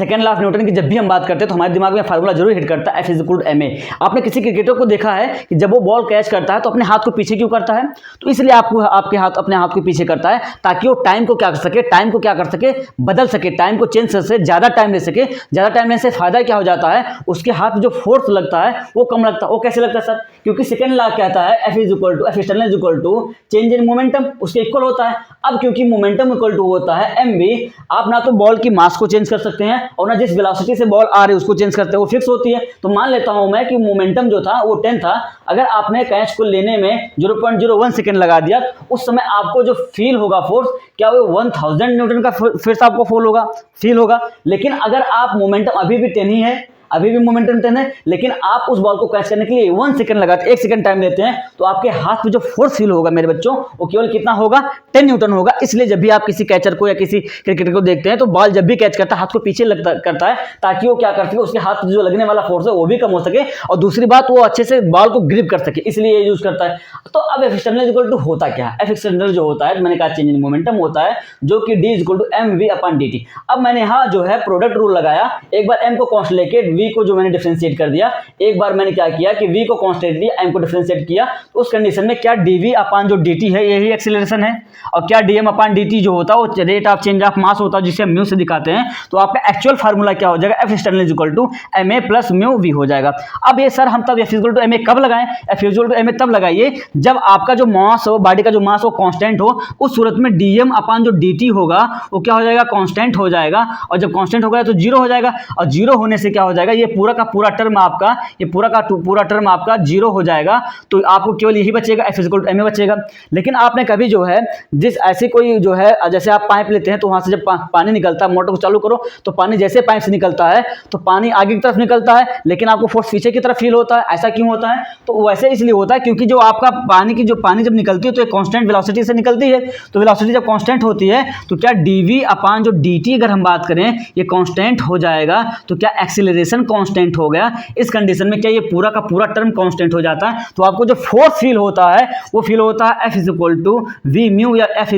Second law of Newton की जब भी हम बात करते हैं तो हमारे दिमाग में फार्मूला जरूर हिट करता है, F=ma। आपने किसी क्रिकेटर को देखा है कि जब वो बॉल कैच करता है तो अपने हाथ को पीछे क्यों करता है? तो इसलिए आपको अपने हाथ को पीछे करता है ताकि वो टाइम को क्या कर सके, बदल सके, टाइम को चेंज कर सके, ज्यादा टाइम ले सके। ज्यादा टाइम लेने से फायदा क्या हो जाता है, उसके हाथ में जो फोर्स लगता है वो कम लगता है। वो कैसे लगता है सर? क्योंकि सेकंड लॉ कहता है F external change in momentum, उसके इक्वल होता है। अब क्योंकि मोमेंटम इक्वल टू होता है mv, आप ना तो बॉल की मास को चेंज कर सकते हैं और ना जिस वेलोसिटी से बॉल आ रही है उसको चेंज करते हैं, वो फिक्स होती है। तो मान लेता हूं मैं कि मोमेंटम जो था वो 10 था, अगर आपने कैच को लेने में 0.01 सेकंड लगा दिया, उस समय आपको जो फील होगा फोर्स, क्या वो 1000 न्यूटन का फोर्स आपको फील होगा। लेकिन अगर आप मोमेंटम अभी भी 10 ही है, अभी भी मोमेंटम 10 है, लेकिन आप उस बॉल को कैच करने के लिए 1 सेकंड लगाते, 1 सेकंड टाइम लेते हैं, तो आपके हाथ में जो फोर्स फील होगा मेरे बच्चों, वो केवल कितना होगा? 10 न्यूटन होगा। इसलिए जब भी आप किसी कैचर को या किसी क्रिकेटर को देखते हैं तो बॉल जब भी कैच करता है हाथ को पीछे करता है ताकि वो क्या कर सके, उसके हाथ जो लगने वाला फोर्स है वो भी कम हो सके और दूसरी बात वो अच्छे से बॉल को ग्रिप कर सके, इसलिए ये यूज करता है। तो अब F external होता क्या है? F external जो होता है, मैंने कहा चेंज इन मोमेंटम होता है, जो कि D mv/dt। अब मैंने यहाँ जो है प्रोडक्ट रूल लगाया, एक बार m को कॉन्स्टेंट लेके v को जो मैंने डिफरेंशिएट कर दिया, एक बार मैंने क्या किया कि v को कांस्टेंट लिया, m को डिफरेंशिएट किया, तो उस कंडीशन में क्या dv/dt है, यही एक्सीलरेशन है, और क्या dm/dt जो होता है वो rate of change of mass होता है, जिसे हम म्यू से दिखाते हैं। तो आपका एक्चुअल फार्मूला क्या हो जाएगा? F external ma + μv हो जाएगा। अब ये सर हम तब F ma कब लगाएं? F ma तब लगाइए जब आपका जो मास हो, बॉडी का जो मास हो कांस्टेंट हो। उस सूरत में dm/dt होगा वो क्या हो जाएगा? कांस्टेंट हो जाएगा, और जब कांस्टेंट हो गया तो 0 हो जाएगा, और 0 होने से क्या हो जाएगा? ये पूरा का पूरा टर्म आपका, ये पूरा का पूरा टर्म आपका 0 हो जाएगा। तो आपको केवल यही बचेगा, F ma बचेगा। लेकिन आपने कभी जो है जिस ऐसी कोई जो है, जैसे आप पाइप लेते हैं तो वहां से जब पानी निकलता है, मोटर को चालू करो तो पानी जैसे पाइप से निकलता है तो पानी आगे की तरफ निकलता है, लेकिन आपको फोर्स पीछे की तरफ फील होता है। ऐसा क्यों होता है? तो वैसे इसलिए होता है क्योंकि जो आपका पानी जब निकलती है तो एक कांस्टेंट वेलोसिटी से निकलती है। तो वेलोसिटी जब कांस्टेंट होती है तो क्या dv/dt अगर हम बात करें ये कांस्टेंट हो जाएगा, तो क्या एक्सीलरेशन कांस्टेंट हो गया। इस कंडीशन में क्या ये पूरा का पूरा टर्म कांस्टेंट हो जाता है, तो आपको जो फोर्स फील होता है वो फील होता है F v/μ या F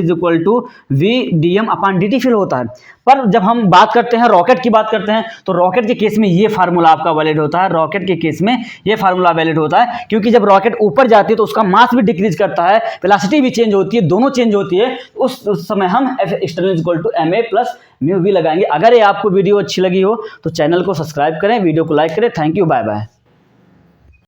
v/dm/dt फील होता है। पर जब हम बात करते हैं रॉकेट की बात करते हैं तो रॉकेट के केस में ये फार्मूला आपका वैलिड होता है। रॉकेट के केस में ये फार्मूला वैलिड होता है क्योंकि जब रॉकेट ऊपर जाती है तो उसका मास भी डिक्रीज करता है, वेलोसिटी भी चेंज होती है, दोनों चेंज होती है। उस समय हम F external ma + μv लगाएंगे। अगर ये आपको वीडियो अच्छी लगी हो तो चैनल को सब्सक्राइब करें, वीडियो को लाइक करें। Thank you, bye bye.